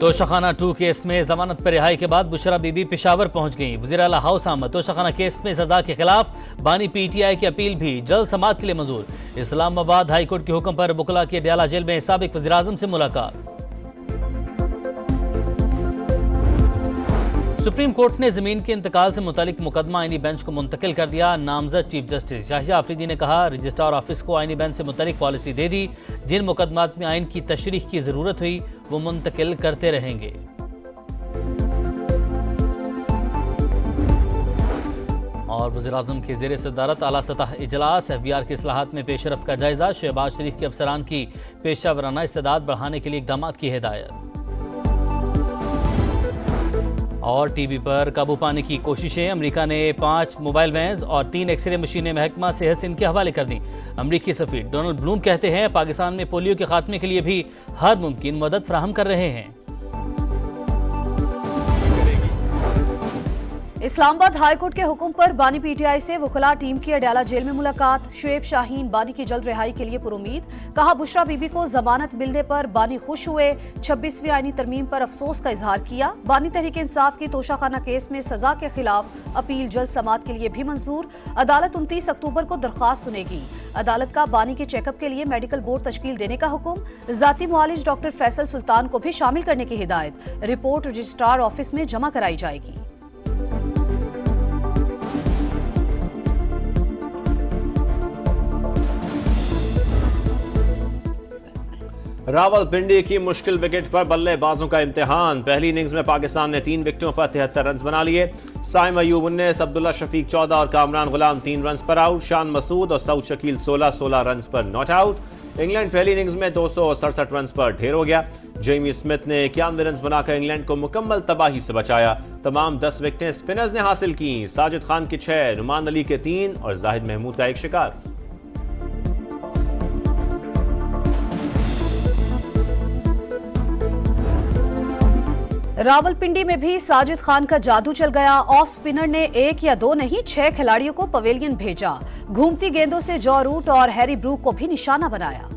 Toshakhana 2 case में जमानत पर रिहाई के बाद बुशरा बीबी पेशावर पहुंच गईं। वज़ीर आला हाउस आमद। तोशाखाना केस में सजा के खिलाफ बानी पीटीआई की अपील भी जल्द समाअत के लिए मंजूर। इस्लामाबाद हाई कोर्ट के हुक्म पर बुकला की अडयाला जेल में साबिक वज़ीर आज़म से मुलाकात। सुप्रीम कोर्ट ने जमीन के इंतकाल से मुतालिक मुकदमा आईनी बेंच को मुंतकिल कर दिया। नामजद चीफ जस्टिस याहिया आफरीदी ने कहा, रजिस्ट्रार ऑफिस को आईनी बेंच से मुतालिक पॉलिसी दे दी। जिन मुकदमात में आइन की तशरीह की जरूरत हुई वो मुंतकिल करते रहेंगे। और वज़ीर आज़म के ज़ेरे सदारत आला सतह इजलास। FBR की इस्लाहात में पेशरफ्त का जायजा। शहबाज शरीफ के अफसरान की पेशा वराना इस्तेदाद बढ़ाने के लिए इक़दामात की हिदायत। और टीबी पर काबू पाने की कोशिशें। अमेरिका ने 5 मोबाइल वैन्स और 3 एक्सरे मशीनें महकमा सेहत सिंध के हवाले कर दी। अमेरिकी सफीर डोनाल्ड ब्लूम कहते हैं, पाकिस्तान में पोलियो के खात्मे के लिए भी हर मुमकिन मदद फराहम कर रहे हैं। इस्लामाबाद हाई कोर्ट के हुक्म पर बानी पीटीआई से वकला टीम की अडयाला जेल में मुलाकात। शुएब शाहीन बानी की जल्द रिहाई के लिए पुरुमीद। कहा, बुशरा बीबी को जमानत मिलने पर बानी खुश हुए। 26वीं आईनी तरमीम पर अफसोस का इजहार किया। बानी तहरीक इंसाफ की तोशाखाना केस में सजा के खिलाफ अपील जल्द समाअत के लिए भी मंजूर। अदालत 29 अक्टूबर को दरख्वास्त सुनेगी। अदालत का बानी के चेकअप के लिए मेडिकल बोर्ड तश्कील देने का हुक्म। जाती मुआलिज डॉक्टर फैसल सुल्तान को भी शामिल करने की हिदायत। रिपोर्ट रजिस्ट्रार ऑफिस में जमा कराई जाएगी। रावलपिंडी की मुश्किल विकेट पर बल्लेबाजों का इम्तिहान। पहली इनिंग्स में पाकिस्तान ने 3 विकेटों पर 73 रन बना लिए। साइम अयूब 19, अब्दुल्ला शफीक 14 और कामरान गुलाम 3 रन पर आउट। शान मसूद और सऊद शकील 16 रन पर नॉट आउट। इंग्लैंड पहली इनिंग्स में 267 रन पर ढेर हो गया। जेमी स्मिथ ने 91 रन बनाकर इंग्लैंड को मुकम्मल तबाही से बचाया। तमाम 10 विकेटें स्पिनर्स ने हासिल की। साजिद खान के 6, नुमान अली के 3 और जाहिद महमूद का 1 शिकार। रावलपिंडी में भी साजिद खान का जादू चल गया। ऑफ स्पिनर ने 1 या 2 नहीं 6 खिलाड़ियों को पवेलियन भेजा। घूमती गेंदों से जॉ रूट और हैरी ब्रूक को भी निशाना बनाया।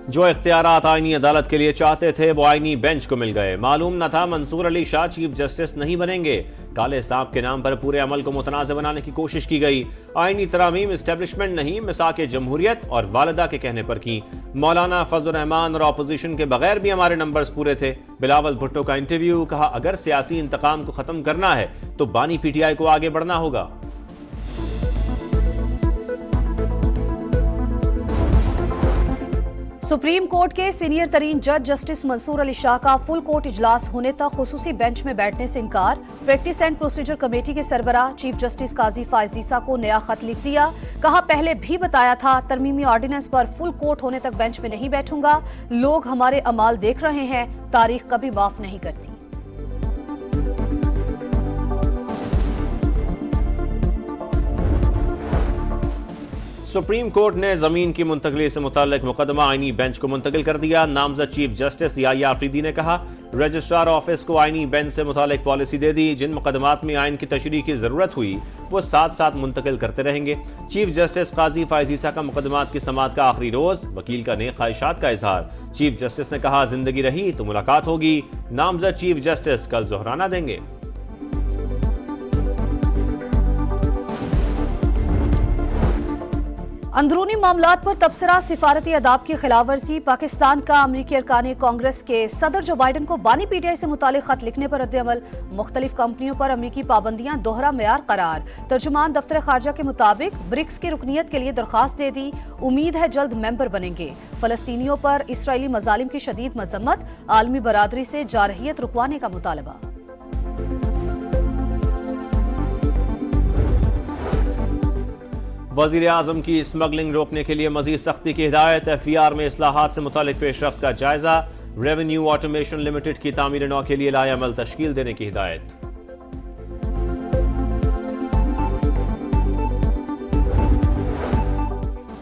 जो इख्तियारात आईनी अदालत के लिए चाहते थे वो आईनी बेंच को मिल गए। मालूम न था मंसूर अली शाह चीफ जस्टिस नहीं बनेंगे। काले सांप के नाम पर पूरे अमल को मुतनाज़ बनाने की कोशिश की गई। आईनी तरामीम एस्टेब्लिशमेंट नहीं, मिसाक जमहूरियत और वालिदा के कहने पर की। मौलाना फजल रहमान और अपोजिशन के बगैर भी हमारे नंबर्स पूरे थे। बिलावल भुट्टो का इंटरव्यू। कहा, अगर सियासी इंतकाम को खत्म करना है तो बानी पीटीआई को आगे बढ़ना होगा। सुप्रीम कोर्ट के सीनियर तरीन जज जस्टिस मंसूर अली शाह का फुल कोर्ट इजलास होने तक खुसूसी बेंच में बैठने से इनकार। प्रैक्टिस एंड प्रोसीजर कमेटी के सरबराह चीफ जस्टिस काजी फायजीसा को नया खत लिख दिया। कहा, पहले भी बताया था तरमीमी ऑर्डिनेंस पर फुल कोर्ट होने तक बेंच में नहीं बैठूंगा। लोग हमारे अमाल देख रहे हैं, तारीख कभी माफ नहीं करती। सुप्रीम कोर्ट ने जमीन की मुंतकली से मुताल्लिक मुकदमा आईनी बेंच को मुंतकिल कर दिया। नामजद चीफ जस्टिस याहिया आफरीदी ने कहा, रजिस्ट्रार ऑफिस को आईनी बेंच से मुताल्लिक पॉलिसी दे दी। जिन मुकदमात में आइन की तशरीह की जरूरत हुई वो साथ साथ मुंतकिल करते रहेंगे। चीफ जस्टिस काजी फायजीसा का मुकदमात की समाअत का आखिरी रोज। वकील का नेक ख्वाहिशात का इजहार। चीफ जस्टिस ने कहा, जिंदगी रही तो मुलाकात होगी। नामजद चीफ जस्टिस कल जोहराना देंगे। अंदरूनी मामलात पर तबसरा। सिफारती अदाब की खिलाफवर्जी। पाकिस्तान का अमरीकी अरकान कांग्रेस के सदर जो बाइडन को बानी पीटीआई से मुतालिक खत लिखने पर रद्द-ए-अमल। मुख्तलिफ कंपनियों पर अमरीकी पाबंदियां दोहरा मेयार करार। तर्जुमान दफ्तर खारजा के मुताबिक ब्रिक्स की रुकनीत के लिए दरखास्त दे दी। उम्मीद है जल्द मेंबर बनेंगे। फलस्तीनियों पर इसराइली मजालिम की शदीद मजम्मत। आलमी बरादरी से जारहियत रुकवाने का मुतालबा। वज़ीर आज़म की स्मगलिंग रोकने के लिए मजीद सख्ती की हिदायत। FBR में इस्लाहात से मुतालिक पेशरफ्त का जायजा। रेवेन्यू ऑटोमेशन लिमिटेड की तामीर नौ के लिए लाए अमल तश्कील देने की हिदायत।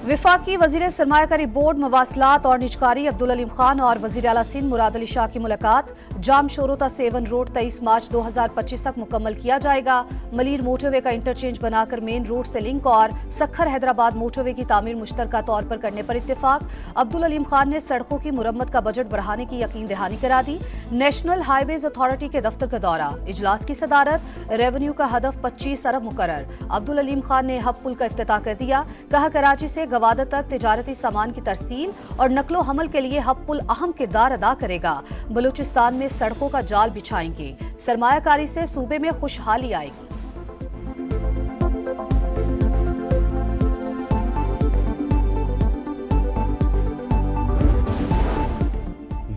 विफाकी वजीर सरमायाकारी बोर्ड मवासलात और निजकारी अब्दुल अलीम खान और वजीर आला सिंध मुराद अली शाह की मुलाकात। जाम शोरोता 7 रोड 23 मार्च 2025 तक मुकम्मल किया जाएगा। मलीर मोटरवे का इंटरचेंज बनाकर मेन रोड से लिंक और सखर हैदराबाद मोटरवे की तामीर मुश्तरका तौर पर करने पर इत्तेफाक। अब्दुल अलीम खान ने सड़कों की मुरम्मत का बजट बढ़ाने की यकीन दहानी करा दी। नेशनल हाईवेज अथॉरिटी के दफ्तर का दौरा, इजलास की सदारत, रेवेन्यू का हदफ 25 अरब मुकर्रर। अब्दुल अलीम खान ने हब पुल का इफ्तिताह कर दिया। कहा कराची से गवादर तक तिजारती सामान की तरसील और नकलो हमल के लिए हब पुल अहम किरदार अदा करेगा। बलूचिस्तान में सड़कों का जाल बिछाएंगे। सरमायाकारी से सूबे में खुशहाली आएगी।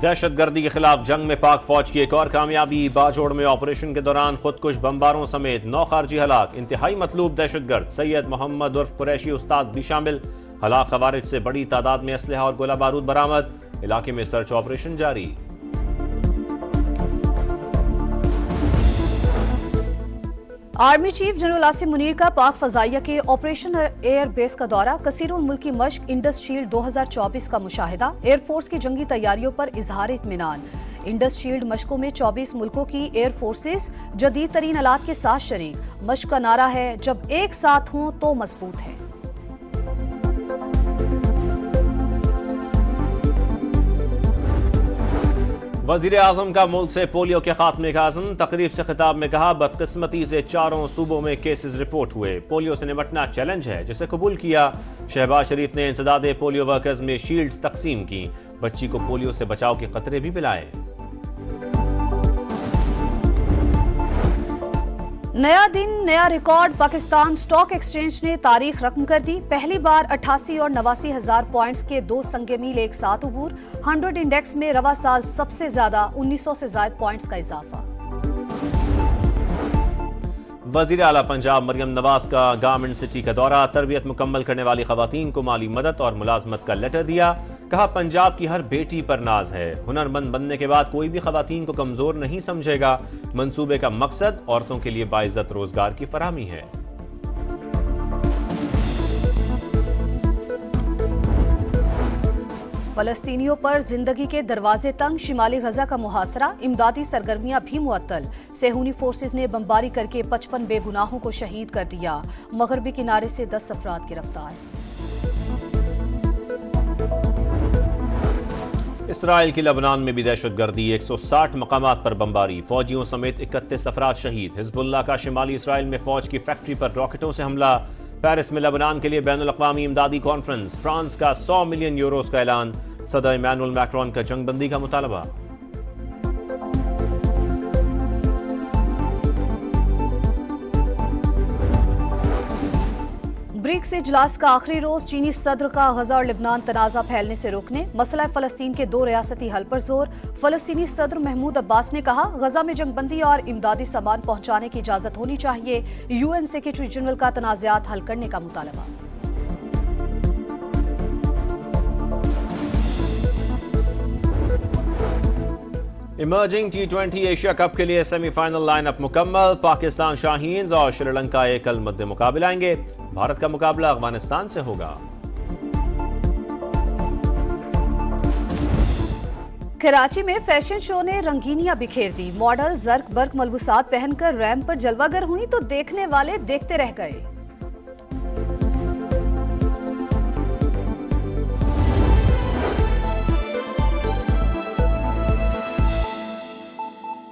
दहशतगर्दी के खिलाफ जंग में पाक फौज की एक और कामयाबी। बाजोड़ में ऑपरेशन के दौरान खुदकुश बमबारों समेत 9 खारजी हलाक। इंतहाई मतलूब दहशतगर्द सैयद मोहम्मद उर्फ कुरैशी उस्ताद भी शामिल। हलाक खवारिज से बड़ी तादाद में असलहा और गोला बारूद बरामद। इलाके में सर्च ऑपरेशन जारी। Army chief general Asim Munir का पाक फजाइया के ऑपरेशन एयर बेस का दौरा, कसीरुल मुल्की मश्क इंडस शील्ड 2024 का मुशाहिदा, एयरफोर्स की जंगी तैयारियों पर इजहार इत्मीनान। इंडस शील्ड मशकों में 24 मुल्कों की एयर फोर्सेस जदीद तरीन आलात के साथ शरीक। मश्क का नारा है, जब एक साथ हों तो मजबूत है। वजीर आजम का मुल्क से पोलियो के खात्मे का आज़म। तकरीब से खिताब में कहा, बदकिस्मती से 4 सूबों में केसेस रिपोर्ट हुए। पोलियो से निपटना चैलेंज है जिसे कबूल किया। शहबाज शरीफ ने इंसदादे पोलियो वर्कर्स में शील्ड्स तकसीम की। बच्ची को पोलियो से बचाव के खतरे भी पिलाए। नया दिन नया रिकॉर्ड, पाकिस्तान स्टॉक एक्सचेंज ने तारीख रकम कर दी। पहली बार 88 और 89 हजार पॉइंट्स के 2 संगे मील एक साथ उबूर। 100 इंडेक्स में रवा साल सबसे ज्यादा 1900 से ज्यादा पॉइंट्स का इजाफा। वजीर आला पंजाब मरियम नवाज का गारमेंट सिटी का दौरा, तरबियत मुकम्मल करने वाली खवातीन को माली मदद और मुलाजमत का लेटर दिया। कहा, पंजाब की हर बेटी पर नाज है। हुनरमंद बनने के बाद कोई भी खवातीन को कमजोर नहीं समझेगा। मंसूबे का मकसद औरतों के लिए बाइज्जत रोजगार की फराहमी है। फलस्तीनियों पर जिंदगी के दरवाजे तंग, शिमाली गजा का मुहासरा, इमदादी सरगर्मियां भी मुअत्तल। सेहूनी फोर्सेज ने बमबारी करके 55 बेगुनाहों को शहीद कर दिया। मगरबी किनारे से 10 अफराद गिरफ्तार। इसराइल की लबनान में भी दहशतगर्दी, 160 मकामात पर बमबारी, फौजियों समेत 31 अफराद शहीद। हिजबुल्लाह का शिमाली इसराइल में फौज की फैक्ट्री पर रॉकेटों से हमला। पेरिस में लबनान के लिए बैनुल अक़वामी इमदादी कॉन्फ्रेंस। फ्रांस का 100 मिलियन यूरोस का ऐलान। सदर इमैनुअल मैक्रोन का जंगबंदी का मुतालबा। ब्रिक्स इजलास का आखिरी रोज, चीनी सदर का गजा और लिबनान तनाजा फैलने से रोकने, मसला फ़लस्तीन के 2 रियासती हल पर जोर। फ़लस्तीनी सदर महमूद अब्बास ने कहा, गजा में जंगबंदी और इमदादी सामान पहुंचाने की इजाजत होनी चाहिए। UN सेक्रेटरी जनरल का तनाज़ात हल करने का मुतालबा। इमर्जिंग T20 एशिया कप के लिए सेमीफाइनल लाइनअप मुकम्मल। पाकिस्तान शाहीन्स और श्रीलंका कल मद्दे मुकाबले आएंगे। भारत का मुकाबला अफगानिस्तान से होगा। कराची में फैशन शो ने रंगीनियां बिखेर दी। मॉडल जर्क बर्क मलबूसात पहनकर रैंप पर जलवागर हुई तो देखने वाले देखते रह गए।